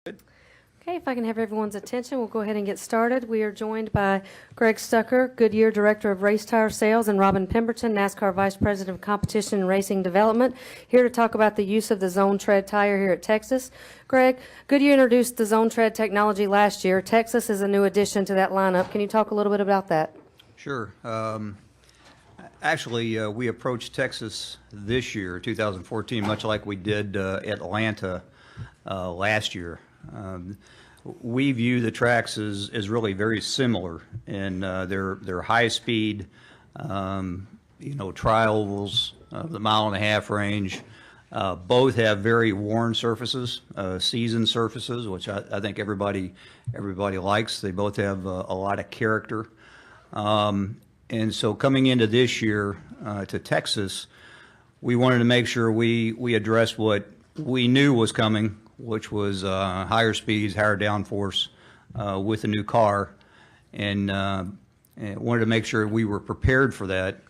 Okay, if I can have everyone's attention, we'll go ahead and get started. We are joined by Greg Stucker, Goodyear Director of Race Tire Sales, and Robin Pemberton, NASCAR Vice President of Competition and Racing Development, here to talk about the use of the Zone Tread tire here at Texas. Greg, Goodyear introduced the Zone Tread technology last year. Texas is a new addition to that lineup. Can you talk a little bit about that? Sure. Actually, we approached Texas this year, 2014, much like we did Atlanta last year. We view the tracks as really very similar in their high speed, trials, the mile-and-a-half range. Both have very worn surfaces, seasoned surfaces, which I think everybody likes. They both have a lot of character. And so coming into this year to Texas, we wanted to make sure we addressed what we knew was coming, which was higher speeds, higher downforce with a new car, and wanted to make sure we were prepared for that.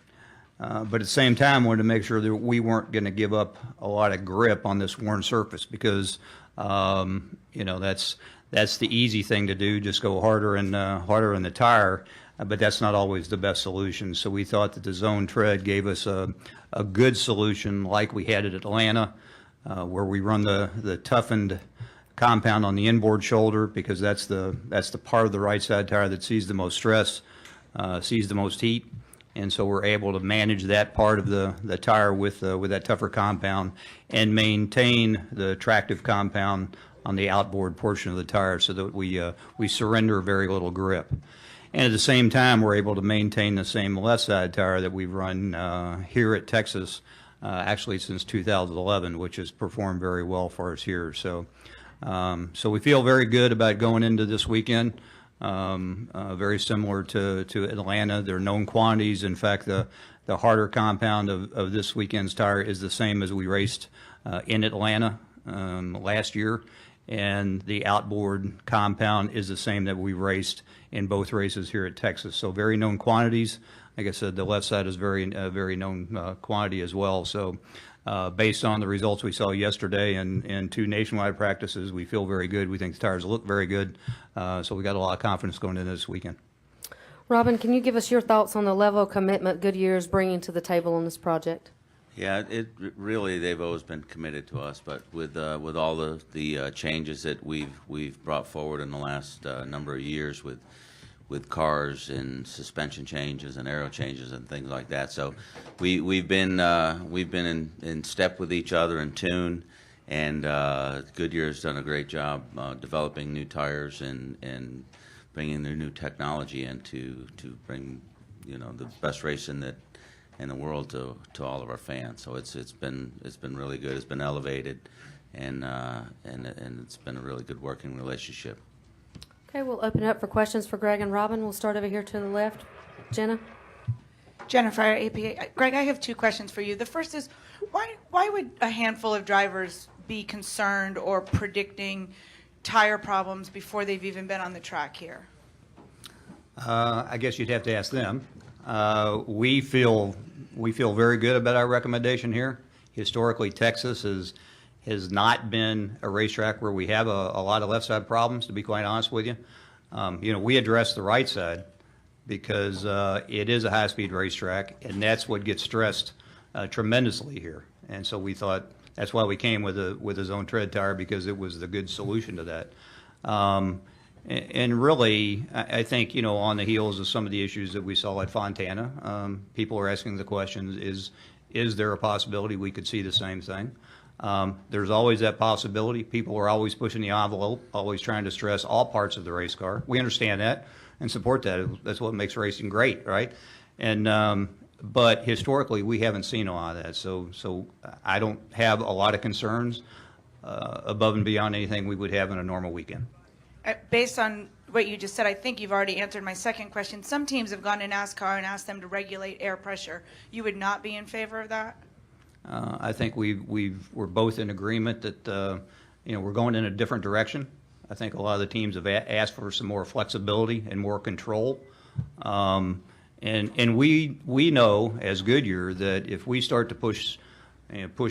But at the same time, wanted to make sure that we weren't going to give up a lot of grip on this worn surface, because that's the easy thing to do, just go harder and harder in the tire. But that's not always the best solution. So we thought that the Zone Tread gave us a good solution, like we had at Atlanta, where we run the toughened compound on the inboard shoulder, because that's the part of the right side tire that sees the most stress, sees the most heat, and so we're able to manage that part of the tire with that tougher compound and maintain the tractive compound on the outboard portion of the tire, so that we surrender very little grip. And at the same time, we're able to maintain the same left side tire that we've run here at Texas, actually since 2011, which has performed very well for us here. So we feel very good about going into this weekend. Very similar to Atlanta. They're known quantities. In fact, the harder compound of this weekend's tire is the same as we raced in Atlanta last year. And the outboard compound is the same that we raced in both races here at Texas. So very known quantities. Like I said, the left side is very known quantity as well. So based on the results we saw yesterday and two nationwide practices, we feel very good. We think the tires look very good. So we got a lot of confidence going into this weekend. Robin, can you give us your thoughts on the level of commitment Goodyear is bringing to the table on this project? Yeah, really, they've always been committed to us, but with all the changes that we've brought forward in the last number of years with cars and suspension changes and aero changes and things like that, so we've been in step with each other, in tune, and Goodyear has done a great job developing new tires and bringing their new technology in to bring the best racing in the world to all of our fans. So it's been really good. It's been elevated, and it's been a really good working relationship. Okay, we'll open it up for questions for Greg and Robin. We'll start over here to the left. Jenna? Jennifer, APA. Greg, I have two questions for you. The first is, why would a handful of drivers be concerned or predicting tire problems before they've even been on the track here? I guess you'd have to ask them. We feel very good about our recommendation here. Historically, Texas has not been a racetrack where we have a lot of left side problems, to be quite honest with you. We address the right side because it is a high speed racetrack, and that's what gets stressed tremendously here. And so we thought that's why we came with a Zone Tread tire, because it was the good solution to that. And really, I think, on the heels of some of the issues that we saw at Fontana, people are asking the question, is there a possibility we could see the same thing? There's always that possibility. People are always pushing the envelope, always trying to stress all parts of the race car. We understand that and support that. That's what makes racing great, right? And but historically, we haven't seen a lot of that. So I don't have a lot of concerns above and beyond anything we would have in a normal weekend. Based on what you just said, I think you've already answered my second question. Some teams have gone to NASCAR and asked them to regulate air pressure. You would not be in favor of that? I think we're both in agreement that we're going in a different direction. I think a lot of the teams have asked for some more flexibility and more control. And we know as Goodyear that if we start to push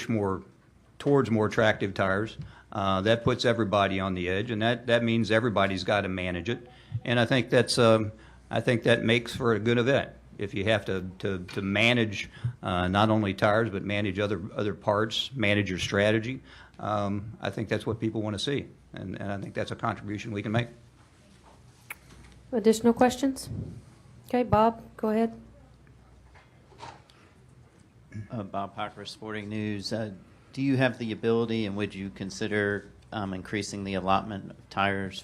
more towards more attractive tires, That puts everybody on the edge, and that means everybody's got to manage it. And I think that makes for a good event. If you have to manage not only tires, but manage other parts, manage your strategy, I think that's what people want to see. And I think that's a contribution we can make. Additional questions? Okay, Bob, go ahead. Bob Packer, Sporting News. Do you have the ability, and would you consider increasing the allotment of tires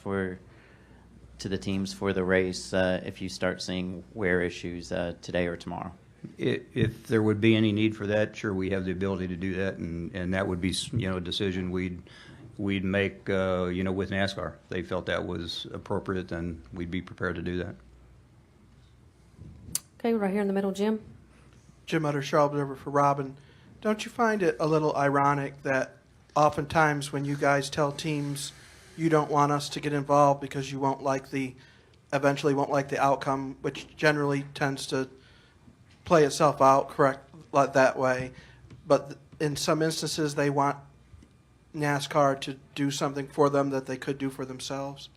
to the teams for the race if you start seeing wear issues today or tomorrow? If there would be any need for that, sure, we have the ability to do that, and that would be, a decision we'd make, with NASCAR. If they felt that was appropriate, then we'd be prepared to do that. Okay, right here in the middle, Jim. Jim Utter, Charlotte Observer for Robin. Don't you find it a little ironic that oftentimes when you guys tell teams you don't want us to get involved because you eventually won't like the outcome, which generally tends to play itself out correct like that way, but in some instances they want NASCAR to do something for them that they could do for themselves?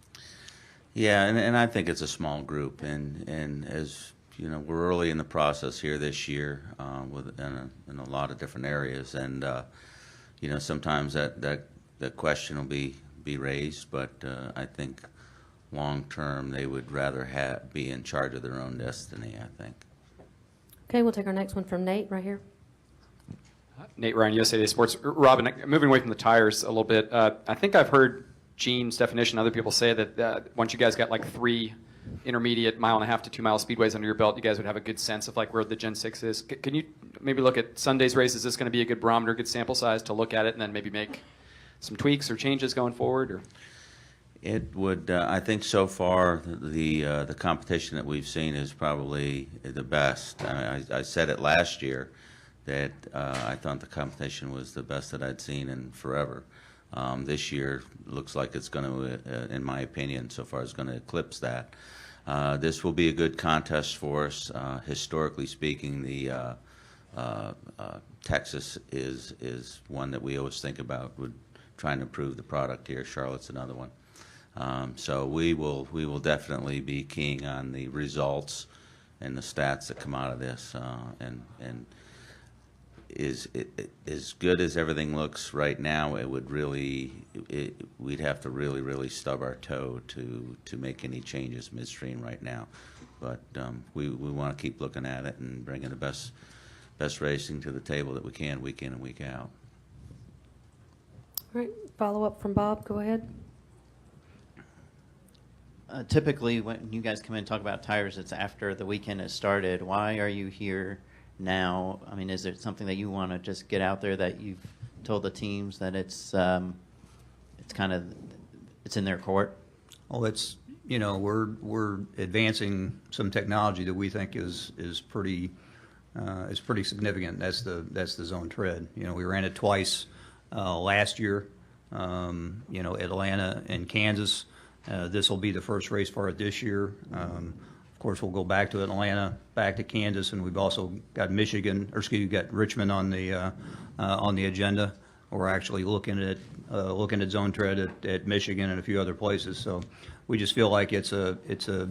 Yeah, and I think it's a small group, and as you know, we're early in the process here this year in a lot of different areas, and sometimes that question will be raised, but I think long term they would rather be in charge of their own destiny, I think. Okay, we'll take our next one from Nate right here. Nate Ryan, USA Today Sports. Robin, moving away from the tires a little bit, I think I've heard Gene's definition, other people say that once you guys got like 3 intermediate 1.5 to 2 mile speedways under your belt, you guys would have a good sense of like where the Gen 6 is. Can you maybe look at Sunday's race? Is this going to be a good barometer, good sample size to look at it and then maybe make some tweaks or changes going forward? Or? It would. I think so far the competition that we've seen is probably the best. I said it last year that I thought the competition was the best that I'd seen in forever. This year looks like it's going to, in my opinion, so far is going to eclipse that. This will be a good contest for us. Historically speaking, the Texas is one that we always think about. Would trying to improve the product here. Charlotte's another one. So we will definitely be keying on the results and the stats that come out of this, and as good as everything looks right now, we'd have to really stub our toe to make any changes midstream right now. But we want to keep looking at it and bringing the best racing to the table that we can week in and week out. All right, follow up from Bob, go ahead. Typically, when you guys come in and talk about tires, it's after the weekend has started. Why are you here now? I mean, is there something that you want to just get out there that you've told the teams that it's in their court? Well, we're advancing some technology that we think is pretty significant. That's the zone tread. We ran it twice last year. Atlanta and Kansas. This will be the first race for it this year. Of course, we'll go back to Atlanta, back to Kansas, and we've also got got Richmond on the agenda. We're actually looking at zone tread at Michigan and a few other places. So we just feel like it's a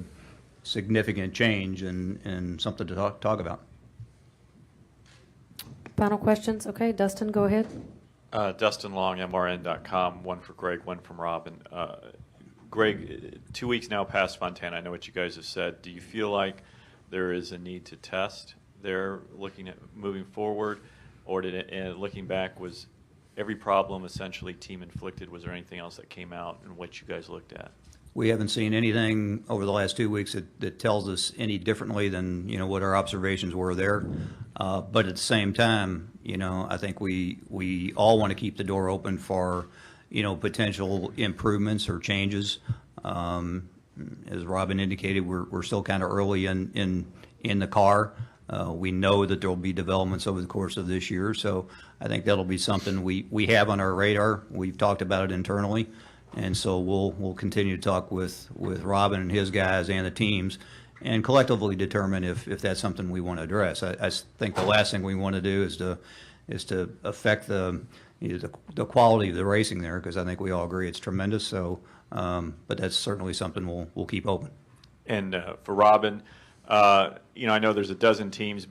significant change and something to talk about. Final questions? Okay, Dustin, go ahead. Dustin Long, MRN.com, one for Greg, one from Robin. Greg, 2 weeks now past Fontana, I know what you guys have said. Do you feel like there is a need to test there looking at moving forward? Or looking back, was every problem essentially team inflicted? Was there anything else that came out in what you guys looked at? We haven't seen anything over the last 2 weeks that tells us any differently than what our observations were there. But at the same time, I think we all want to keep the door open for potential improvements or changes. As Robin indicated, we're still kind of early in the car. We know that there will be developments over the course of this year, so I think that'll be something we have on our radar. We've talked about it internally. And so we'll continue to talk with Robin and his guys and the teams and collectively determine if that's something we want to address. I think the last thing we want to do is to affect the the quality of the racing there, because I think we all agree it's tremendous. So, but that's certainly something we'll keep open. And for Robin, I know there's a dozen teams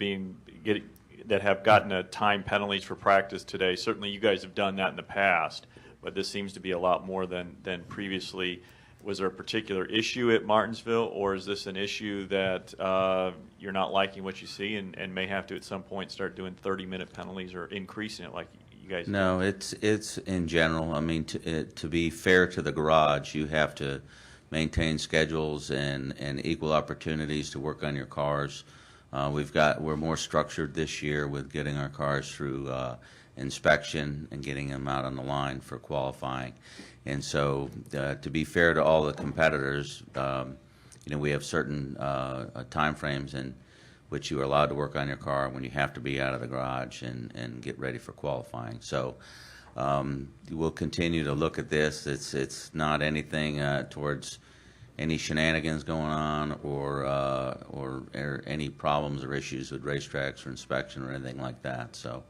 that have gotten time penalties for practice today. Certainly, you guys have done that in the past, but this seems to be a lot more than previously. Was there a particular issue at Martinsville, or is this an issue that you're not liking what you see and may have to at some point start doing 30-minute penalties or increasing it like you guys? No, it's in general. I mean, to be fair to the garage, you have to maintain schedules and equal opportunities to work on your cars. We're more structured this year with getting our cars through inspection and getting them out on the line for qualifying. And so, to be fair to all the competitors, we have certain time frames in which you are allowed to work on your car when you have to be out of the garage and get ready for qualifying. So, we'll continue to look at this. It's not anything towards any shenanigans going on or any problems or issues with racetracks or inspection or anything like that. So,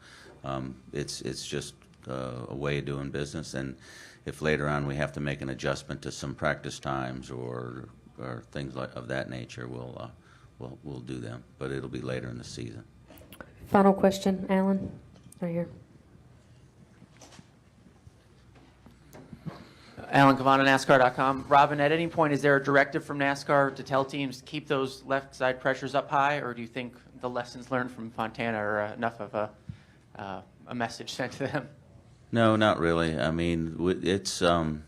it's just a way of doing business. And if later on we have to make an adjustment to some practice times or things of that nature, we'll do them. But it'll be later in the season. Final question, Alan, right here. Alan Cavana, NASCAR.com. Robin, at any point, is there a directive from NASCAR to tell teams keep those left side pressures up high, or do you think the lessons learned from Fontana are enough of a message sent to them? No, not really. I mean, it's a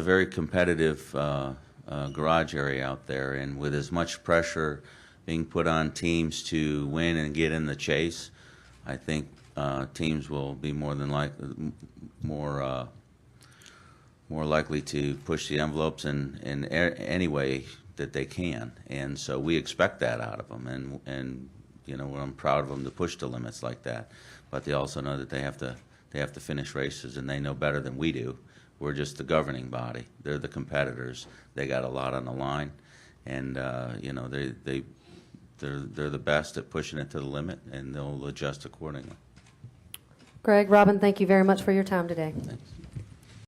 very competitive garage area out there, and with as much pressure being put on teams to win and get in the chase, I think teams will be more likely to push the envelopes in any way that they can, and so we expect that out of them, and I'm proud of them to push the limits like that. But they also know that they have to finish races, and they know better than we do. We're just the governing body. They're the competitors. They got a lot on the line, and they're the best at pushing it to the limit, and they'll adjust accordingly. Greg, Robin, thank you very much for your time today. Thanks.